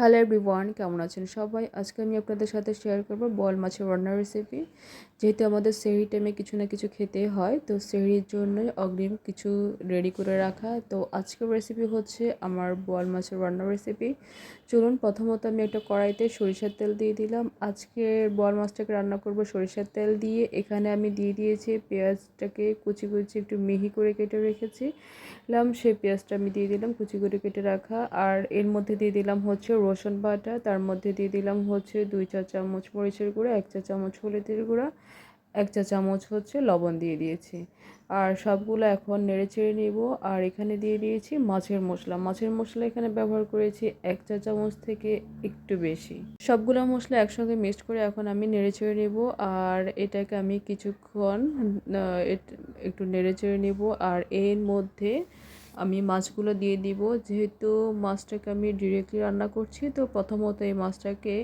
Hello everyone, কেমন আছেন সবাই? আজকে আমি আপনাদের সাথে শেয়ার করব বোয়াল মাছের রান্নার রেসিপি। যেহেতু আমাদের সেহরি টাইমে কিছু না কিছু খেতে হয়, তো সেহরির জন্য অগ্রিম কিছু রেডি করে রাখা। তো আজকের রেসিপি হচ্ছে আমার বোয়াল মাছের রান্নার রেসিপি। চলুন, প্রথমত আমি একটা কড়াইতে সরিষার তেল দিয়ে দিলাম। আজকের বোয়াল মাছটাকে রান্না করব সরিষার তেল দিয়ে। এখানে আমি দিয়ে দিয়েছি পেঁয়াজটাকে কুচি কুচি একটু মিহি করে কেটে রেখেছি। সেই পেঁয়াজটা আমি দিয়ে দিলাম কুচি করে কেটে রাখা। আর এর মধ্যে দিয়ে দিলাম হচ্ছে রসুন বাটা, তার মধ্যে দিয়ে দিলাম হচ্ছে 2 চা চামচ মরিচের গুঁড়া, 1 চা চামচ হলুদের গুঁড়া, 1 চা চামচ হচ্ছে লবণ দিয়ে দিয়েছি। আর সবগুলো এখন নেড়ে চেড়ে নেব। আর এখানে দিয়ে দিয়েছি মাছের মশলা। মাছের মশলা এখানে ব্যবহার করেছি 1 চা চামচ থেকে একটু বেশি। সবগুলো মশলা একসঙ্গে মিক্সড করে এখন আমি নেড়ে চেড়ে নেব। আর এটাকে আমি কিছুক্ষণ একটু নেড়ে চেড়ে নেব। আর এর মধ্যে আমি মাছগুলো দিয়ে দিব। যেহেতু মাছটাকে আমি ডিরেক্টলি রান্না করছি, তো প্রথমত এই মাছটাকে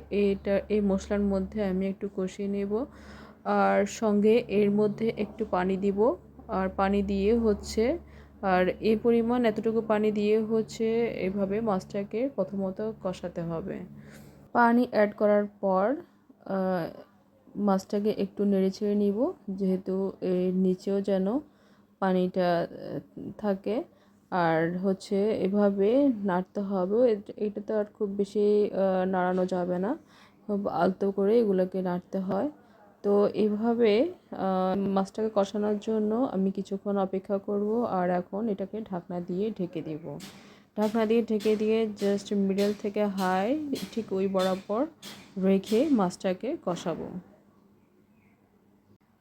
এই মশলার মধ্যে আমি একটু কষিয়ে নেব। আর সঙ্গে এর মধ্যে একটু পানি দিব। আর পানি দিয়ে হচ্ছে আর এই পরিমাণ এতটুকু পানি দিয়ে হচ্ছে এভাবে মাছটাকে প্রথমত কষাতে হবে। পানি অ্যাড করার পর মাছটাকে একটু নেড়ে ছেড়ে নিব, যেহেতু এর নিচেও যেন পানিটা থাকে। আর হচ্ছে এভাবে নাড়তে হবে। এটা তো আর খুব বেশি নাড়ানো যাবে না, খুব আলতো করে এগুলোকে নাড়তে হয়। তো এভাবে মাছটাকে কষানোর জন্য আমি কিছুক্ষণ অপেক্ষা করব। আর এখন এটাকে ঢাকনা দিয়ে ঢেকে দেব। ঢাকনা দিয়ে ঢেকে দিয়ে জাস্ট মিডল থেকে হাই ঠিক ওই বরাবর রেখে মাছটাকে কষাবো।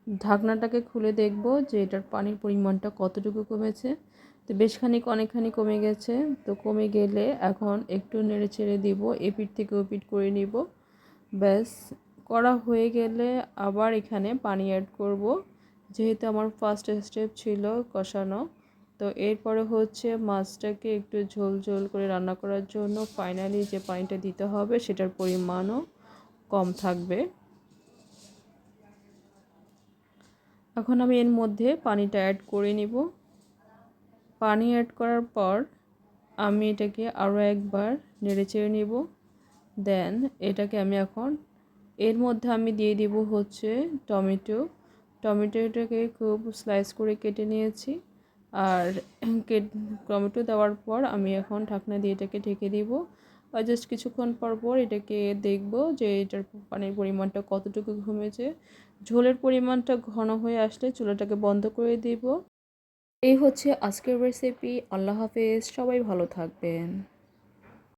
ঢাকনাটাকে খুলে দেখব যে এটার পানির পরিমাণটা কতটুকু কমেছে। তো অনেকখানি কমে গেছে। তো কমে গেলে এখন একটু নেড়ে চেড়ে দিব, এপিঠ থেকে ওপিঠ করে নিব। ব্যাস, করা হয়ে গেলে আবার এখানে পানি অ্যাড করব, যেহেতু আমার ফার্স্ট স্টেপ ছিল কষানো। তো এরপরে হচ্ছে মাছটাকে একটু ঝোল ঝোল করে রান্না করার জন্য ফাইনালি যে পানিটা দিতে হবে সেটার পরিমাণও কম থাকবে। এখন আমি এর মধ্যে পানিটা অ্যাড করে নিব। পানি অ্যাড করার পর আমি এটাকে আরও একবার নেড়েচেড়ে নেব। দেন এটাকে আমি এখন এর মধ্যে আমি দিয়ে দিব হচ্ছে টমেটোটাকে খুব স্লাইস করে কেটে নিয়েছি। আর টমেটো দেওয়ার পর আমি এখন ঢাকনা দিয়ে এটাকে ঢেকে দিব। আর জাস্ট কিছুক্ষণ পর পর এটাকে দেখব যে এটার পানির পরিমাণটা কতটুকু কমেছে। ঝোলের পরিমাণটা ঘন হয়ে আসলে চুলাটাকে বন্ধ করে দিব। এই হচ্ছে আজকের রেসিপি। আল্লাহ হাফেজ, সবাই ভালো থাকবেন।